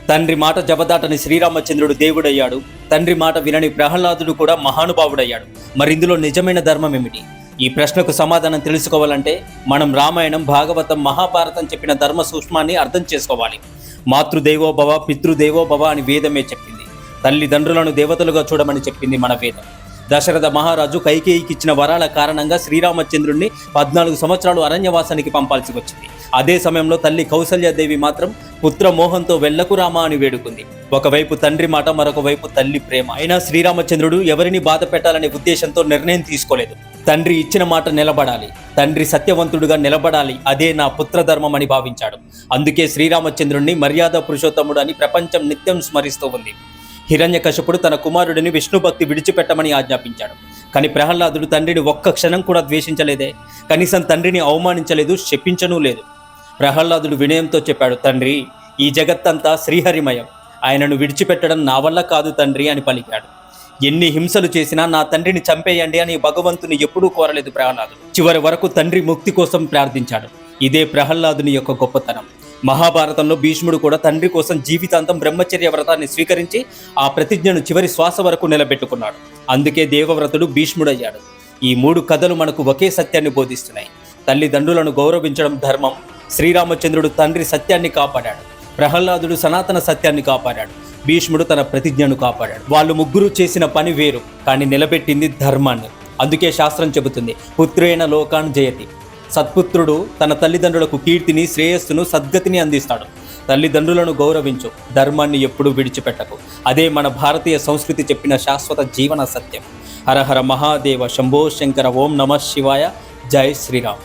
తండ్రి మాట జబదాటని శ్రీరామచంద్రుడు దేవుడయ్యాడు. తండ్రి మాట వినని ప్రహ్లాదుడు కూడా మహానుభావుడయ్యాడు. మరి ఇందులో నిజమైన ధర్మం ఏమిటి? ఈ ప్రశ్నకు సమాధానం తెలుసుకోవాలంటే మనం రామాయణం, భాగవతం, మహాభారతం చెప్పిన ధర్మ సూక్ష్మాన్ని అర్థం చేసుకోవాలి. మాతృదేవోభవ, పితృదేవోభవ అని వేదమే చెప్పింది. తల్లిదండ్రులను దేవతలుగా చూడమని చెప్పింది మన వేదం. దశరథ మహారాజు కైకేయికి ఇచ్చిన వరాల కారణంగా శ్రీరామచంద్రుడిని 14 సంవత్సరాలు అరణ్యవాసానికి పంపాల్సి వచ్చింది. అదే సమయంలో తల్లి కౌసల్యాదేవి మాత్రం పుత్ర మోహంతో వెళ్ళకు రామా అని వేడుకుంది. ఒకవైపు తండ్రి మాట, మరొక వైపు తల్లి ప్రేమ. అయినా శ్రీరామచంద్రుడు ఎవరిని బాధ పెట్టాలనే ఉద్దేశంతో నిర్ణయం తీసుకోలేదు. తండ్రి ఇచ్చిన మాట నిలబడాలి, తండ్రి సత్యవంతుడుగా నిలబడాలి, అదే నా పుత్రధర్మం అని భావించాడు. అందుకే శ్రీరామచంద్రుడిని మర్యాద పురుషోత్తముడు అని ప్రపంచం నిత్యం స్మరిస్తూ ఉంది. హిరణ్యకశపుడు తన కుమారుడిని విష్ణు భక్తి విడిచిపెట్టమని ఆజ్ఞాపించాడు. కానీ ప్రహ్లాదుడు తండ్రిని ఒక్క క్షణం కూడా ద్వేషించలేదే. కనీసం తండ్రిని అవమానించలేదు, శపించనూ లేదు. ప్రహ్లాదుడు వినయంతో చెప్పాడు, తండ్రి, ఈ జగత్తంతా శ్రీహరిమయం, ఆయనను విడిచిపెట్టడం నా వల్ల కాదు తండ్రి అని పలికాడు. ఎన్ని హింసలు చేసినా నా తండ్రిని చంపేయండి అని భగవంతుని ఎప్పుడూ కోరలేదు ప్రహ్లాదుడు. చివరి వరకు తండ్రి ముక్తి కోసం ప్రార్థించాడు. ఇదే ప్రహ్లాదుని యొక్క గొప్పతనం. మహాభారతంలో భీష్ముడు కూడా తండ్రి కోసం జీవితాంతం బ్రహ్మచర్య వ్రతాన్ని స్వీకరించి ఆ ప్రతిజ్ఞను చివరి శ్వాస వరకు నిలబెట్టుకున్నాడు. అందుకే దేవవ్రతుడు భీష్ముడయ్యాడు. ఈ 3 కథలు మనకు ఒకే సత్యాన్ని బోధిస్తున్నాయి. తల్లిదండ్రులను గౌరవించడం ధర్మం. శ్రీరామచంద్రుడు తండ్రి సత్యాన్ని కాపాడాడు. ప్రహ్లాదుడు సనాతన సత్యాన్ని కాపాడాడు. భీష్ముడు తన ప్రతిజ్ఞను కాపాడాడు. వాళ్ళు ముగ్గురు చేసిన పని వేరు, కానీ నిలబెట్టింది ధర్మాన్ని. అందుకే శాస్త్రం చెబుతుంది, పుత్రేణ లోకాన్ జయతి. సత్పుత్రుడు తన తల్లిదండ్రులకు కీర్తిని, శ్రేయస్సును, సద్గతిని అందిస్తాడు. తల్లిదండ్రులను గౌరవించు, ధర్మాన్ని ఎప్పుడూ విడిచిపెట్టకు. అదే మన భారతీయ సంస్కృతి చెప్పిన శాశ్వత జీవన సత్యం. హర హర మహాదేవ, శంభో శంకర, ఓం నమః శివాయ, జై శ్రీరామ్.